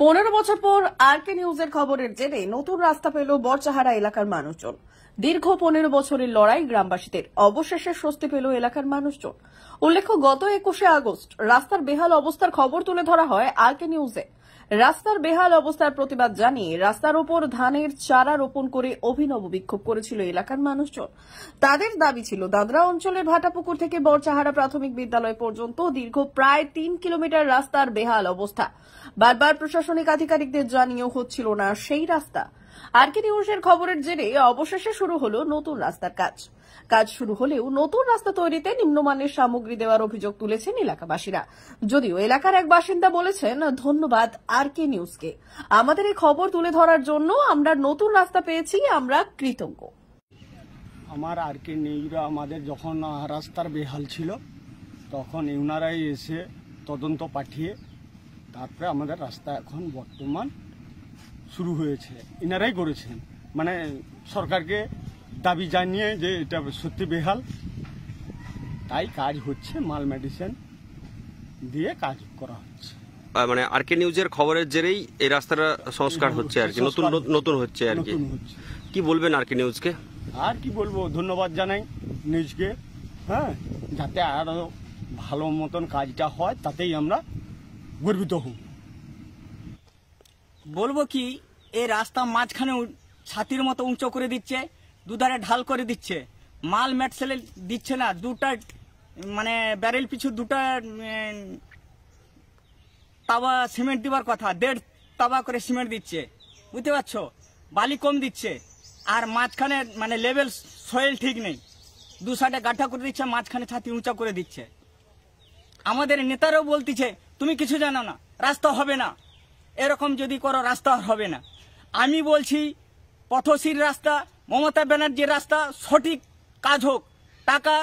15 বছর পর আরকে নিউজের খবরের জেরে নতুন রাস্তা পেল বড়চাহারা এলাকার মানুষজন। দীর্ঘ 15 বছরের লড়াই গ্রামবাসীদের, অবশেষে স্বস্তি পেল এলাকার মানুষজন। উল্লেখ্য, গত 21শে আগস্ট রাস্তার বেহাল অবস্থার খবর তুলে ধরা হয় আরকে নিউজে। রাস্তার বেহাল অবস্থার প্রতিবাদ জানিয়ে রাস্তার ওপর ধানের চারা রোপণ করে অভিনব বিক্ষোভ করেছিল এলাকার মানুষজন। তাদের দাবি ছিল দাদরা অঞ্চলের ভাটাপুকুর থেকে বড়চাহারা প্রাথমিক বিদ্যালয় পর্যন্ত দীর্ঘ প্রায় 3 কিলোমিটার রাস্তার বেহাল অবস্থা। বারবার প্রশাসনিক আধিকারিকদের জানিয়েও হচ্ছিল না সেই রাস্তা। আরকে নিউজের খবরের জেরে অবশেষে শুরু হলো নতুন রাস্তার কাজ শুরু হলেও নতুন রাস্তা তৈরিতে নিম্নমানের সামগ্রী দেওয়ার অভিযোগ তুলেছেন এলাকাবাসীরা। যদিও এলাকার এক বাসিন্দা বলেছেন, ধন্যবাদ আরকে নিউজকে, আমাদের এই খবর তুলে ধরার জন্য। আমরা নতুন রাস্তা পেয়েছি, আমরা কৃতজ্ঞ। আমার আরকে নিউজরা আমাদের যখন রাস্তার বেহাল ছিল তখন ইউনারাই এসে তদন্ত পাঠিয়ে তারপরে আমাদের রাস্তা এখন বর্তমান শুরু হয়েছে। ইনারাই করেছেন, মানে সরকারকে দাবি জানিয়ে যে এটা সত্যি বেহাল, তাই কাজ হচ্ছে, মাল মেডিসিন দিয়ে কাজ করা হচ্ছে। মানে আরকে নিউজের খবরের জেরেই এই রাস্তাটা সংস্কার হচ্ছে আর কি, নতুন হচ্ছে আর কি। কি বলবেন আরকে নিউজকে? আর কি বলবো, ধন্যবাদ জানাই নিউজকে, হ্যাঁ, যাতে আরো ভালো মতন কাজটা হয় তাতেই আমরা গর্বিত হই। বলবো কি, এই রাস্তা মাঝখানে ছাতির মতো উঁচু করে দিচ্ছে, দুধারে ঢাল করে দিচ্ছে, মাল মেটসেলে দিচ্ছে না। দুটা মানে ব্যারেল পিছু দুটা তাওয়া সিমেন্ট দিবার কথা, 1.5 তাওয়া করে সিমেন্ট দিচ্ছে, বুঝতে পারছো? বালি কম দিচ্ছে, আর মাঝখানে মানে লেভেল সয়েল ঠিক নেই, দু সাইডে গাঠা করে দিচ্ছে, মাঝখানে ছাতি উঁচা করে দিচ্ছে। আমাদের নেতারাও বলতেছে তুমি কিছু জানো না, রাস্তা হবে না, এরকম যদি করো রাস্তা হবে না। আমি বলছি পথশির রাস্তা, মমতা ব্যানার্জির রাস্তা সঠিক কাজ হোক, টাকা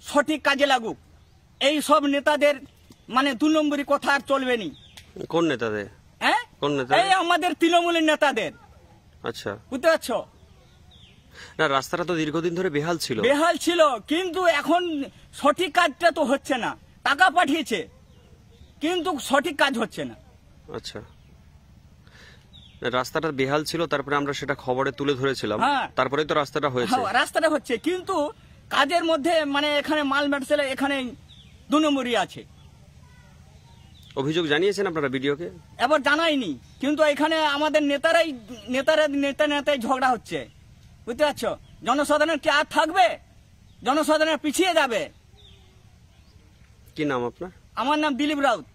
সঠিক কাজে লাগুক। এই সব নেতাদের মানে 2 নম্বরই কথা আর চলবে নি। কোন নেতাদের? হ্যাঁ, কোন নেতা? এই আমাদের তৃণমূলের নেতাদের। আচ্ছা, বুঝতে পারছো? না, রাস্তাটা তো দীর্ঘদিন ধরে বেহাল ছিল, কিন্তু এখন সঠিক কাজটা তো হচ্ছে না। টাকা পাঠিয়েছে কিন্তু সঠিক কাজ হচ্ছে না। আচ্ছা, রাস্তাটা বেহাল ছিল, তারপরে আমরা সেটা খবরে তুলে ধরেছিলাম, তারপরে তো রাস্তাটা হয়েছে। রাস্তাটা হচ্ছে, কিন্তু কাজের মধ্যে মানে এখানে মাল মেটসেলে এখানে 2 নম্বরই আছে। অভিযোগ জানিয়েছেন আপনারা বিডিওকে? এবার জানাইনি, কিন্তু এখানে আমাদের নেতারাই ঝগড়া হচ্ছে, বুঝতে পারছো? জনসাধারণ কি আর থাকবে? জনসাধারণ পিছিয়ে যাবে। কি নাম আপনার? আমার নাম দিলীপ রাউত।